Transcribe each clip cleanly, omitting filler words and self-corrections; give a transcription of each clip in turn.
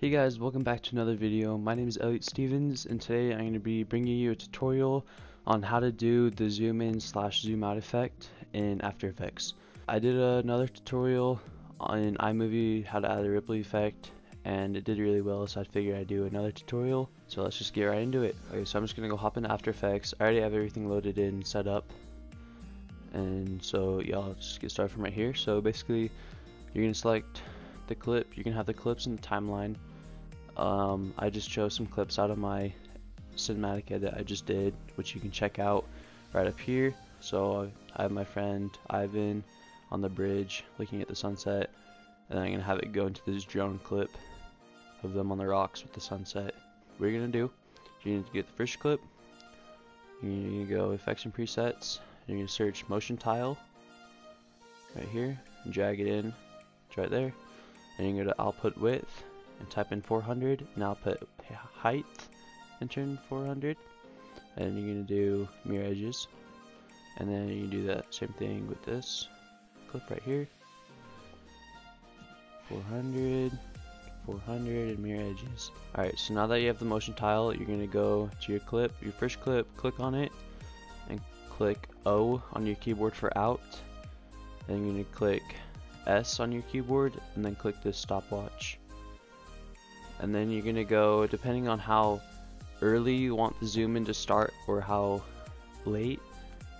Hey guys, welcome back to another video. My name is Elliot Stevens, and today I'm going to be bringing you a tutorial on how to do the zoom in slash zoom out effect in After Effects. I did another tutorial on iMovie, how to add a ripple effect, and it did really well, so I figured I'd do another tutorial. So let's just get right into it. Okay, so I'm just going to go hop into After Effects. I already have everything loaded in, set up, and so yeah, I'll just get started from right here. So basically, you're going to select the clip. You can have the clips in the timeline. I just chose some clips out of my cinematic edit I just did, which you can check out right up here. So I have my friend Ivan on the bridge looking at the sunset, and then I'm gonna have it go into this drone clip of them on the rocks with the sunset. What you're gonna do, you need to get the first clip, you're gonna go effects and presets, you're gonna search motion tile right here and drag it in. It's right there, and you can go to output width and type in 400, and output height and turn 400, and you're going to do mirror edges, and then you can do that same thing with this clip right here, 400, 400, and mirror edges. Alright, so now that you have the motion tile, you're going to go to your clip, your first clip, click on it, and click O on your keyboard for out, and you're going to click S on your keyboard, and then click this stopwatch. And then you're gonna go, depending on how early you want the zoom in to start or how late,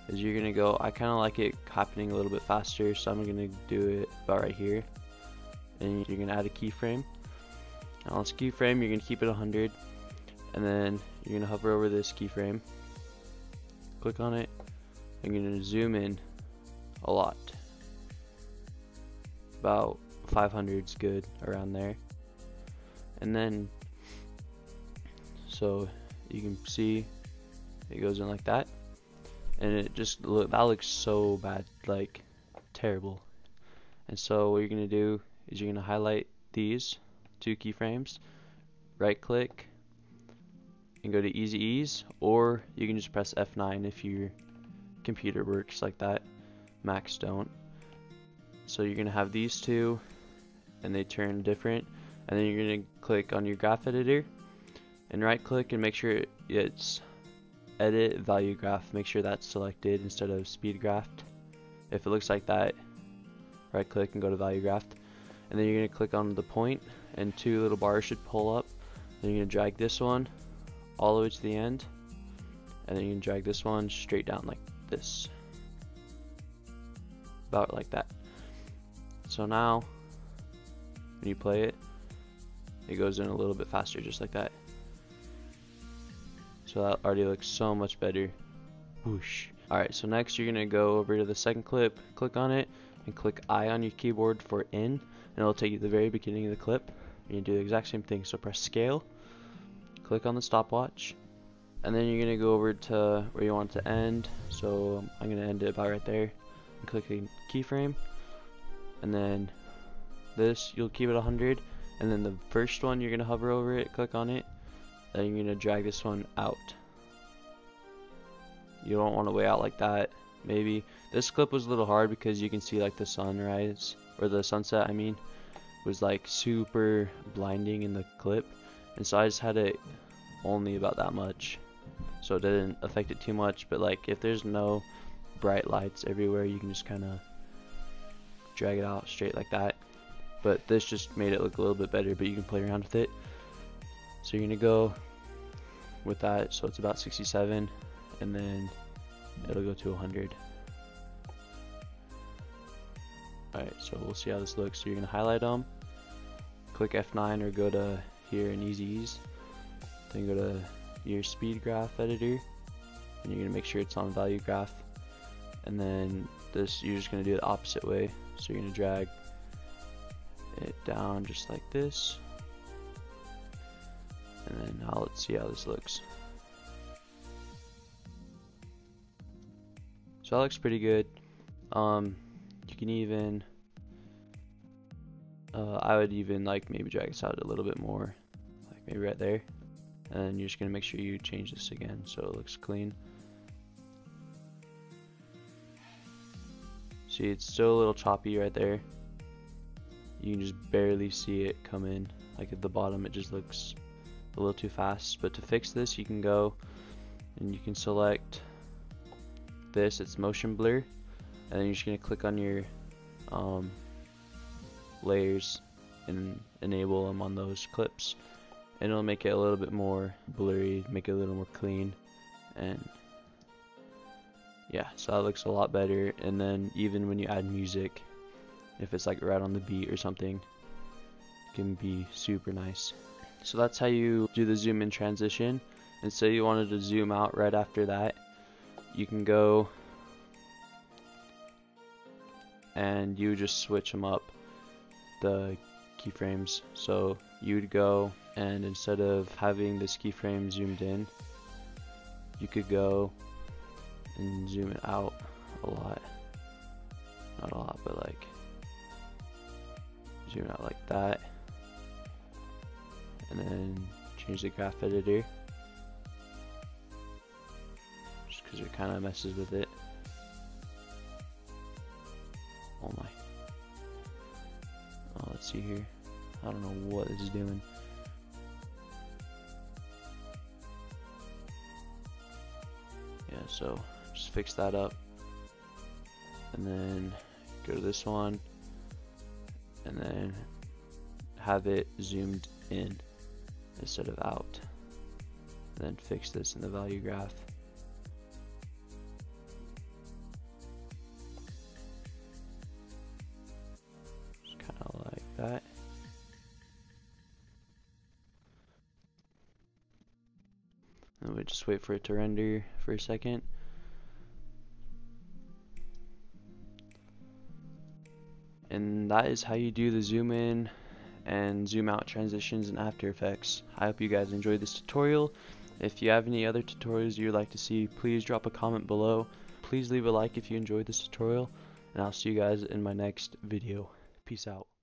is you're gonna go, I kinda like it happening a little bit faster, so I'm gonna do it about right here. And you're gonna add a keyframe. Now on this keyframe, you're gonna keep it 100, and then you're gonna hover over this keyframe, click on it, and you're gonna zoom in a lot. About 500 is good, around there. And then, so you can see it goes in like that, and it just that looks so bad, like terrible. And so what you're gonna do is you're gonna highlight these two keyframes, right click, and go to Easy Ease, or you can just press F9 if your computer works like that. Macs don't. So you're gonna have these two, and they turn different. And then you're going to click on your graph editor and right click and make sure it's edit value graph. Make sure that's selected instead of speed graph. If it looks like that, right click and go to value graph. And then you're going to click on the point, and two little bars should pull up. Then you're going to drag this one all the way to the end, and then you can drag this one straight down like this. About like that. So now when you play it, it goes in a little bit faster, just like that. So that already looks so much better. Whoosh. Alright, so next you're gonna go over to the second clip, click on it, and click I on your keyboard for in, and it'll take you to the very beginning of the clip. You're gonna do the exact same thing. So press scale, click on the stopwatch, and then you're gonna go over to where you want it to end. So I'm gonna end it about right there, and click a keyframe, and then this you'll keep it 100. And then the first one, you're going to hover over it, click on it, then you're going to drag this one out. You don't want to way out like that. Maybe this clip was a little hard because you can see like the sunrise, or the sunset I mean, was like super blinding in the clip, and so I just had it only about that much, so it didn't affect it too much. But like if there's no bright lights everywhere, you can just kind of drag it out straight like that. But this just made it look a little bit better, but you can play around with it. So you're gonna go with that, so it's about 67, and then it'll go to 100. Alright, so we'll see how this looks. So you're gonna highlight them, click F9 or go to here in Easy Ease, then go to your speed graph editor, and you're gonna make sure it's on value graph, and then this you're just gonna do it the opposite way. So you're gonna drag it down just like this, and then now let's see how this looks. So that looks pretty good. You can even I would even like maybe drag this out a little bit more, like maybe right there, and then you're just gonna make sure you change this again so it looks clean. See, it's still a little choppy right there. You can just barely see it come in, like at the bottom it just looks a little too fast. But to fix this, you can go and you can select this, it's motion blur, and then you're just going to click on your layers and enable them on those clips, and it'll make it a little bit more blurry, make it a little more clean. And yeah, so that looks a lot better. And then even when you add music, if it's like right on the beat or something, it can be super nice. So that's how you do the zoom in transition. And say you wanted to zoom out right after that, you can go and you just switch them up, the keyframes. So you would go, and instead of having this keyframe zoomed in, you could go and zoom it out a lot. Not a lot, but like zoom out like that, and then change the graph editor just because it kind of messes with it. Oh my. Oh, let's see here. I don't know what this is doing. Yeah, so just fix that up, and then go to this one, and then have it zoomed in instead of out, and then fix this in the value graph. Just kind of like that. And we just wait for it to render for a second. And that is how you do the zoom in and zoom out transitions in After Effects. I hope you guys enjoyed this tutorial. If you have any other tutorials you'd like to see, please drop a comment below. Please leave a like if you enjoyed this tutorial, and I'll see you guys in my next video. Peace out.